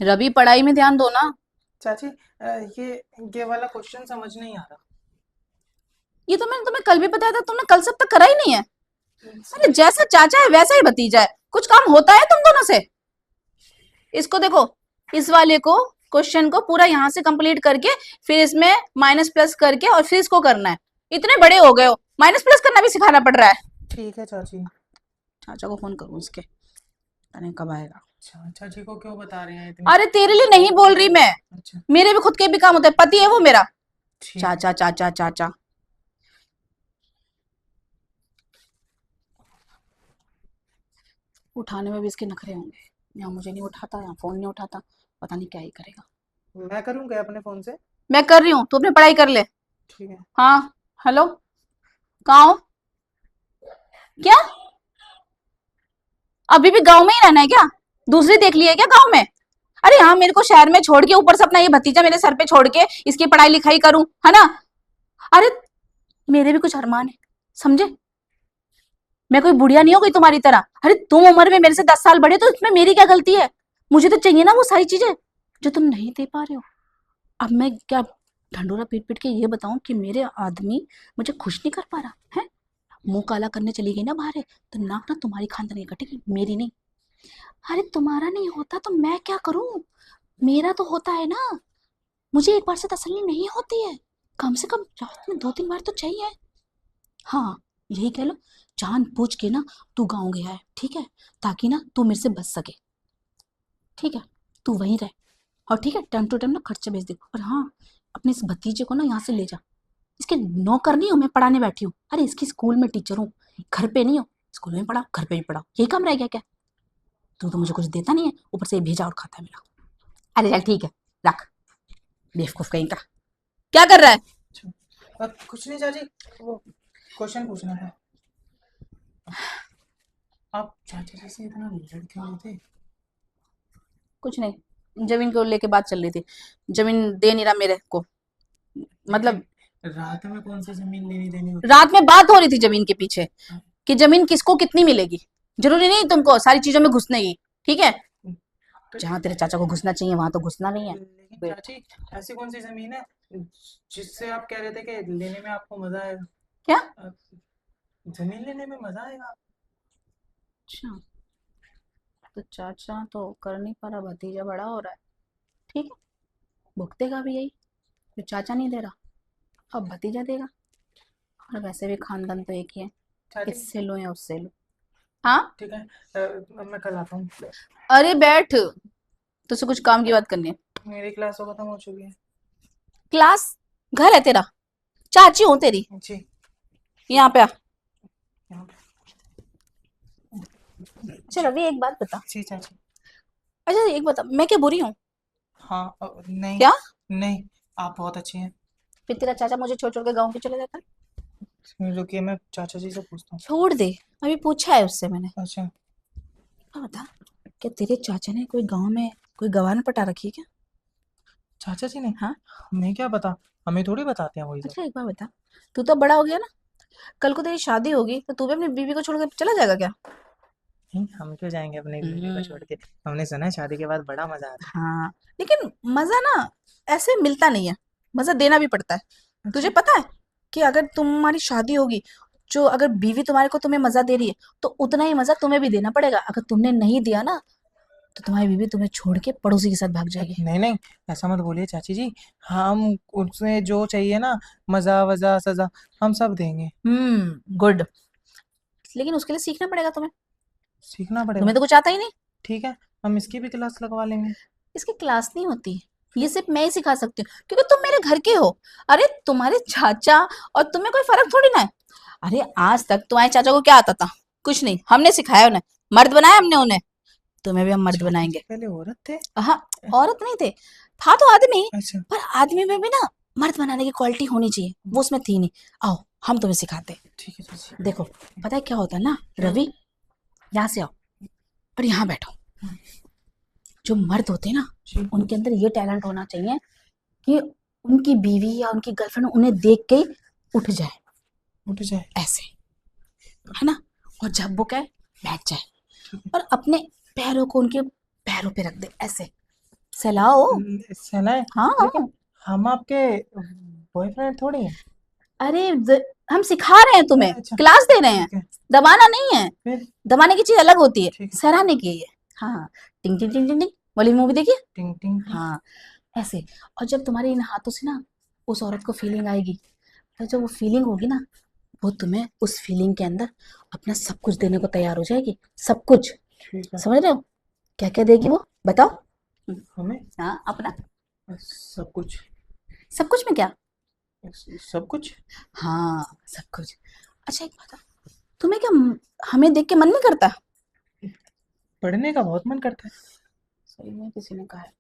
रवि पढ़ाई में ध्यान दो ना। चाची, ये वाला क्वेश्चन समझ नहीं आ रहा। ये तो मैंने तुम्हें कल भी बताया था, तुमने कल से अब तक करा ही नहीं है। अरे समझ। जैसा चाचा है वैसा ही भतीजा है, कुछ काम होता है तुम दोनों से। इसको देखो, इस वाले को, क्वेश्चन को पूरा यहाँ से कंप्लीट करके फिर इसमें माइनस प्लस करके और फिर इसको करना है। इतने बड़े हो गए हो, माइनस प्लस करना भी सिखाना पड़ रहा है। ठीक है चाची। चाचा को फोन करूँ इसके, पता नहीं कब आएगा। अच्छा, चाची को क्यों बता रहे हैं इतनी? अरे तेरे लिए नहीं बोल रही मैं, अच्छा। मेरे भी खुद के भी काम होते हैं, पति है वो मेरा। ठीक है। चाचा चाचा चाचा। उठाने में भी इसके नखरे होंगे, यहाँ मुझे नहीं उठाता, यहाँ फोन नहीं उठाता, पता नहीं क्या ही करेगा। मैं करूँ क्या अपने फोन से? मैं कर रही हूँ, तू अपनी पढ़ाई कर ले। ठीक है। हाँ। हेलो। कहाँ हो? क्या? अभी भी गांव में ही रहना है क्या? दूसरी देख ली है क्या गांव में? अरे हाँ, मेरे को शहर में छोड़ के ऊपर से अपना ये भतीजा मेरे सर पे छोड़ के इसकी पढ़ाई लिखाई करूं, है ना? अरे मेरे भी कुछ अरमान है, समझे? मैं कोई बुढ़िया नहीं हो गई तुम्हारी तरह। अरे तुम उम्र में मेरे से 10 साल बड़े, तो इसमें मेरी क्या गलती है? मुझे तो चाहिए ना वो सारी चीजें जो तुम नहीं दे पा रहे हो। अब मैं क्या ढंडोरा पीट पीट के ये बताऊं कि मेरे आदमी मुझे खुश नहीं कर पा रहा है? मुंह काला करने चली गई ना बाहर, तो नाक ना तुम्हारी खानदानी कटेगी, मेरी नहीं। अरे तुम्हारा नहीं होता तो मैं क्या करूं? मेरा तो होता है ना। मुझे एक बार से तसल्ली नहीं होती है, कम से कम रात में 2-3 बार तो चाहिए। हाँ, यही कह लो, जान पूछ के ना तू गाँव गया है, ठीक है? ताकि ना तू मेरे से बच सके, ठीक है? तू वहीं रह, और ठीक है, टाइम टू टाइम ना खर्चे भेज दे। और हाँ, अपने इस भतीजे को ना यहाँ से ले जा। इसके नौकर नहीं हूँ मैं, पढ़ाने बैठी हूँ। अरे इसकी स्कूल में टीचर हूँ, घर पे नहीं हो। स्कूल में पढ़ा, घर पे भी पढ़ाओ, यही काम रह गया क्या? तू तो मुझे कुछ देता नहीं है, ऊपर से ये भेजा और खाता है मेरा। अरे चल ठीक है, रख, बेवकूफ कहीं का। क्या कर रहा है? अच्छा। कुछ नहीं चाची, वो क्वेश्चन पूछना था। आप चाचा जी से इतना लड़ क्यों रहे थे? कुछ नहीं, जमीन को लेके बात चल रही थी। जमीन दे नहीं रहा मेरे को, लेकिन मतलब रात में कौन सी जमीन लेनी देनी होती है? रात में बात हो रही थी जमीन के पीछे कि जमीन किसको कितनी मिलेगी। जरूरी नहीं तुमको सारी चीजों में घुसने की, ठीक है? तो जहां तेरे चाचा को घुसना चाहिए वहां तो घुसना नहीं है। लेकिन चाची, ऐसी कौन सी जमीन है जिससे आप कह रहे थे कि लेने में आपको मजा आएगा? क्या? अ, जमीन लेने में मजा आएगा? अच्छा, तो चाचा तो कर नहीं पा रहा, भतीजा बड़ा हो रहा है, ठीक है, भुगतेगा भी यही। तो चाचा नहीं दे रहा, अब भतीजा देगा। और वैसे भी खानदान तो एक ही है, चाची। इससे लो या उससे लो। हाँ। ठीक है। अब मैं कल आता हूँ। अरे बैठ, तुझसे कुछ काम की बात करनी है। मेरी क्लास तो खत्म हो चुकी है। क्लास? घर है तेरा, चाची हूँ तेरी। जी। यहाँ पे आ। यहाँ पे। अच्छा रवि, एक बात बता। जी चाची। अच्छा एक बता, मैं क्या बुरी हूँ? हाँ, नहीं। क्या? नहीं, आप बहुत अच्छे हैं। फिर तेरा चाचा मुझे छोड़ छोड़ के गाँव क्यों चले जाता है? रुकिए, मैं चाचा जी से पूछता हूँ। छोड़ दे, अभी पूछा है उससे मैंने। अच्छा। हाँ बता, क्या तेरे चाचा ने कोई गांव में कोई गवान पटा रखी है क्या? चाचा जी ने? हाँ। हमें क्या पता, हमें थोड़ी बताते हैं वही सब। अच्छा एक बार बता, तू तो बड़ा हो गया ना, कल को तेरी शादी होगी तो तू भी अपनी बीवी को छोड़ कर चला जाएगा क्या? नहीं, हम क्यों जाएंगे अपनी बीवी को छोड़ हम्म। के? हमने सुना है शादी के बाद बड़ा मजा आता हाँ, लेकिन मजा ना ऐसे मिलता नहीं है, मजा देना भी पड़ता है। है। तुझे अच्छा। पता है कि अगर तुम्हारी शादी होगी, जो अगर बीवी तुम्हारे को तुम्हें मजा दे रही है, तो उतना ही मजा तुम्हें भी देना पड़ेगा। अगर तुमने नहीं दिया ना, तो तुम्हारी बीवी तुम्हें छोड़ के पड़ोसी के साथ भाग जाएगी। नहीं नहीं, ऐसा मत बोलिए चाची जी। हम उसमें जो चाहिए ना, मजा वजा सजा, हम सब देंगे। गुड। लेकिन उसके लिए सीखना पड़ेगा तुम्हें, सीखना पड़ेगा। तुम्हें तो कुछ आता ही नहीं। ठीक है, हम इसकी भी क्लास लगवा लेंगे। इसकी क्लास नहीं होती, ये फिर? सिर्फ मैं ही सिखा सकती हूँ क्योंकि तुम मेरे घर के हो। अरे तुम्हारे चाचा और तुम्हें कोई फर्क थोड़ी ना है। अरे आज तक तुम्हारे चाचा को क्या आता था? कुछ नहीं, हमने सिखाया उन्हें, मर्द बनाया हमने उन्हें। तुम्हें भी हम मर्द चाचा जी बनाएंगे। पहले औरत थे? हाँ, औरत नहीं थे, था तो आदमी। अच्छा। पर आदमी में भी ना मर्द बनाने की क्वालिटी होनी चाहिए, वो उसमें थी नहीं। आओ, हम तुम्हें सिखाते ठीक है चाची। हैं। देखो, पता है क्या होता है ना क्या? रवि, यहाँ से आओ और यहाँ बैठो। जो मर्द होते हैं ना, जी। उनके अंदर ये टैलेंट होना चाहिए कि उनकी बीवी या उनकी गर्लफ्रेंड उन्हें देख के ही उठ जाए, उठ जाए। ऐसे, है ना? और जब वो कहे बैठ जाए, ठीक है। और अपने पैरों को उनके पैरों पे रख दे, ऐसे सहलाओ। सहलाए, हाँ लेकिन हम आपके बॉयफ्रेंड थोड़ी हैं। अरे हम सिखा रहे हैं तुम्हें, अच्छा, क्लास दे रहे हैं, ठीक है। दबाना नहीं है। फिर दबाने की चीज अलग होती है, ठीक है। सराहने की है। हाँ, टिंग टिंग टिंग टिंग टिंग वाली मूवी देखिए। टिंग टिंग टिंग। हाँ, ऐसे। और जब तुम्हारे इन हाथों से ना उस औरत को फीलिंग आएगी, तो जब वो फीलिंग होगी ना, वो तुम्हें उस फीलिंग के अंदर अपना सब कुछ देने को तैयार हो जाएगी, सब कुछ। ठीक है। समझ रहे हो? क्या क्या देगी वो, बताओ। हमें हाँ, अपना सब कुछ। सब कुछ में क्या? सब कुछ। हाँ, सब कुछ। अच्छा एक बात, तुम्हें क्या हमें देख के मन नहीं करता? पढ़ने का बहुत मन करता है। सही में किसी ने कहा है,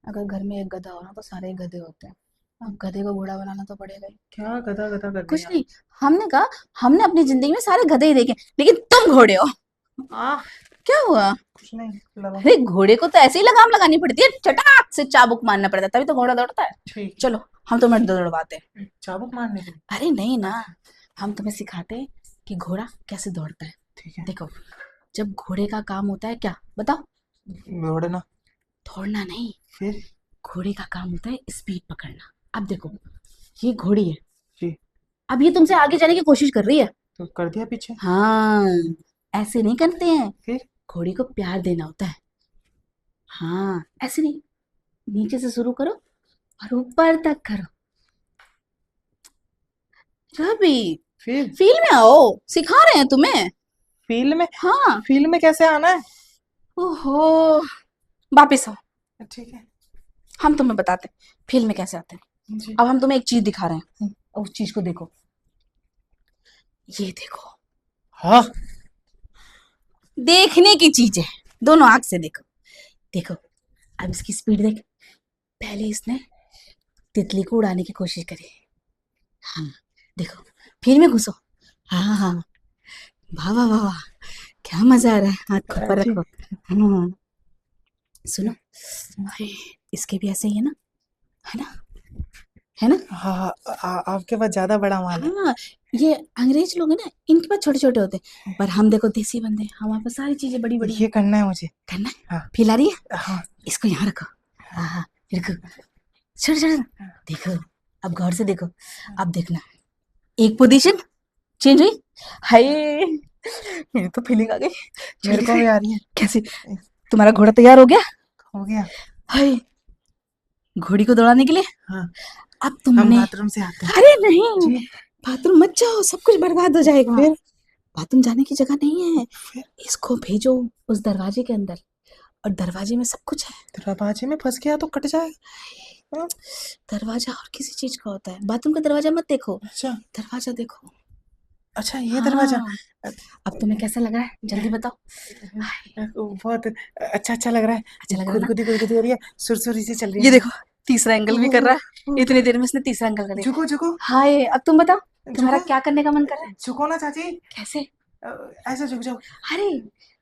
अगर घर में एक गधा हो ना तो सारे ही गधे होते हैं। अब गधे को घोड़ा बनाना तो पड़ेगा ही। क्या गधा गधा कर रही कुछ हैं नहीं, हमने कहा हमने अपनी जिंदगी में सारे गधे ही देखे, लेकिन तुम घोड़े हो। आप? क्या हुआ? कुछ नहीं लगा। अरे घोड़े को तो ऐसे ही लगाम लगानी पड़ती है, चटाक से चाबुक मारना पड़ता है, तभी तो घोड़ा दौड़ता है। ठीक चलो हम तुम्हें दौड़वाते हैं। है। चाबुक मारने के लिए। अरे नहीं ना, हम तुम्हें सिखाते हैं कि घोड़ा कैसे दौड़ता है। ठीक है। देखो, जब घोड़े का काम होता है क्या, बताओ? दौड़ना। दौड़ना नहीं, फिर? घोड़े का काम होता है स्पीड पकड़ना। अब देखो, ये घोड़ी है, जी। अब ये तुमसे आगे जाने की कोशिश कर रही है। तो कर दिया पीछे। हाँ, ऐसे नहीं करते हैं, फिर? घोड़ी को प्यार देना होता है। हाँ, ऐसे नहीं, नीचे से शुरू करो और ऊपर तक करो। रवि, फिर? फील में आओ, सिखा रहे हैं तुम्हें। फील्ड में? हाँ। फील्ड में कैसे आना है? ओहो, वापिस आओ, ठीक है। हम तुम्हें बताते हैं फील में कैसे आते हैं। जी। अब हम तुम्हें एक चीज दिखा रहे हैं, और उस चीज को देखो, ये देखो, हाँ। देखने की चीज है, दोनों आंख से देखो। देखो, अब इसकी स्पीड देख, पहले इसने तितली को उड़ाने की कोशिश करी। हाँ, देखो, फिर में घुसो। हाँ हाँ हाँ, वाह वाह वाह वाह, क्या मजा आ रहा है, हाथ को ऊपर जी। रखो। हाँ, सुनो, अरे इसके भी ऐसे ही है ना, है ना, है ना? हाँ, आपके पास ज्यादा बड़ा माल है। हाँ, ये अंग्रेज लोग हैं ना, इनके पास छोटे छोटे होते हैं, पर हम देखो देसी बंदे हैं, हमारे पास सारी चीजें बड़ी बड़ी ये करना है मुझे। करना है। हाँ। फील आ रही है? हाँ। इसको यहाँ रखो। हाँ, देखो, छोड़ छोड़, देखो, अब गौर से देखो, अब देखना, एक पोजीशन चेंज हुई। हाय, मेरी तो फीलिंग आ गई। मेरे को भी आ रही है। कैसी? तुम्हारा घोड़ा तैयार हो गया? हो गया। हाय, घोड़ी को दौड़ाने के लिए। हाँ। अब हम तुमने, बाथरूम से आते हैं। अरे नहीं, जी। बाथरूम मत जाओ, सब कुछ बर्बाद हो जाएगा। फिर? बाथरूम जाने की जगह नहीं है, फिर? इसको भेजो उस दरवाजे के अंदर, और दरवाजे में सब कुछ है। दरवाजे में फंस गया तो कट जाएगा। हाँ। दरवाजा और किसी चीज का होता है, बाथरूम का दरवाजा मत देखो, अच्छा। दरवाजा देखो। अच्छा, ये दरवाजा। हाँ, अब तुम्हें कैसा लग रहा है, जल्दी बताओ। बहुत अच्छा लग रहा है। अच्छा लग रहा है ना? खुद हो रही है, सुरसुरी से चल रही ये है। देखो, तीसरा एंगल भी कर रहा है, इतनी देर में इसने तीसरा एंगल कर दिया। झुको झुको हाय, अब तुम बताओ, तुम्हारा झुको। क्या करने का मन कर रहा है? झुको ना चाची। कैसे? ऐसे झुक जाओ। अरे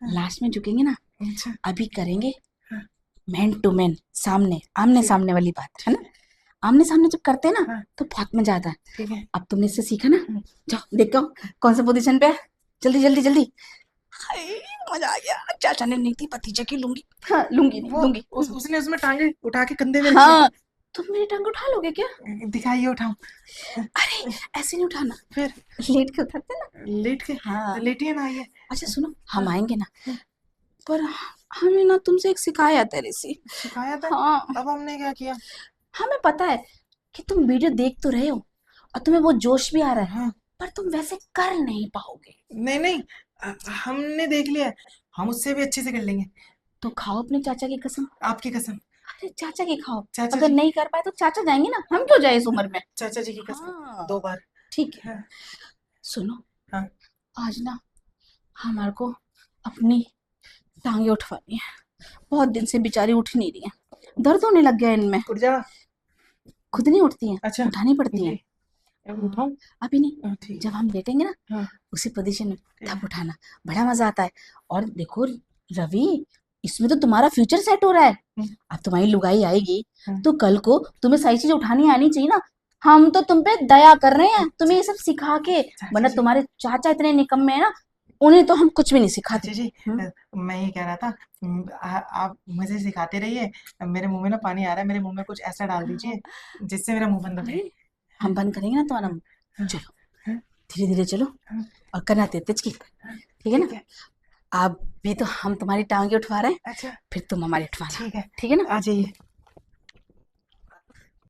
लास्ट में झुकेंगे ना, अच्छा। अभी करेंगे हाँ। मैन टू मैन, सामने आमने ठीक। सामने वाली बात है ना, आमने सामने जब करते हैं ना हाँ। तो बहुत मजा आता है। ठीक है। अब तुमने इससे सीखा ना, जाओ देखो कौन सा पोजीशन पे है, जल्दी जल्दी जल्दी। हाय, मजा आ गया, चाचा ने नहीं दी भतीजे की लूंगी। हाँ, लूंगी नहीं, वो लूंगी। उसने उसमें टांगे उठा के कंधे में रखी हाँ, तुम मेरी टांग उठा लोगे क्या? है। दिखाइए, उठाऊं? अरे ऐसे नहीं उठाना, फिर? लेट के उठाते हैं ना। लेट के? हाँ। लेटिए ना, आइए। अच्छा सुनो, हम आएंगे ना, पर हमें ना तुमसे एक शिकायत है ऋषि। शिकायत है? हाँ, अब हमने क्या किया? हमें पता है कि तुम वीडियो देख तो रहे हो और तुम्हें वो जोश भी आ रहा है, हाँ। पर तुम वैसे कर नहीं पाओगे। नहीं नहीं, हमने देख लिया है, हम उससे भी अच्छे से कर लेंगे। तो खाओ अपने चाचा की कसम। आपकी कसम। अरे चाचा की खाओ, चाचा अगर जी। नहीं कर पाए तो चाचा जाएंगे ना, हम क्यों जाए इस उम्र में। चाचा जी की कसम। हाँ, 2 बार। ठीक है। हाँ। सुनो, हाँ। आज ना हमारे को अपनी टांगे उठवानी है, बहुत दिन से बेचारी उठ नहीं रही है, दर्द होने लग गया है इनमें, उठ जा। खुद नहीं उठती हैं, अच्छा। उठानी पड़ती हैं। जी। अब उठाऊं? अभी नहीं, हाँ, ठीक जब है। हम लेटेंगे ना हाँ। उसी पोजीशन में, ठीक तब है। उठाना, बड़ा मजा आता है। और देखो रवि, इसमें तो तुम्हारा फ्यूचर सेट हो रहा है। अब तुम्हारी लुगाई आएगी तो कल को तुम्हें सही चीज उठानी आनी चाहिए ना। हम तो तुम पे दया कर रहे हैं, तुम्हें ये सब सिखा के, चाचा वरना जी। तुम्हारे चाचा इतने निकम्मे हैं ना, उन्हें तो हम कुछ भी नहीं सिखाते। चाची जी हम्म, मैं ये कह रहा था आप मुझे सिखाते रहिए। मेरे मुंह में ना पानी आ रहा है, मेरे मुंह में कुछ ऐसा डाल दीजिए जिससे मेरा मुंह बंद हो जाए। अरे हम बंद करेंगे ना तुम्हारा मुंह। हाँ, चलो हाँ, धीरे धीरे चलो हाँ, और करना तेज की, ठीक है ना। ठीक है। अब भी तो हम तुम्हारी टांगे उठवा रहे हैं, अच्छा फिर तुम हमारी उठवाना, ठीक है, ठीक है ना। आ जाइए।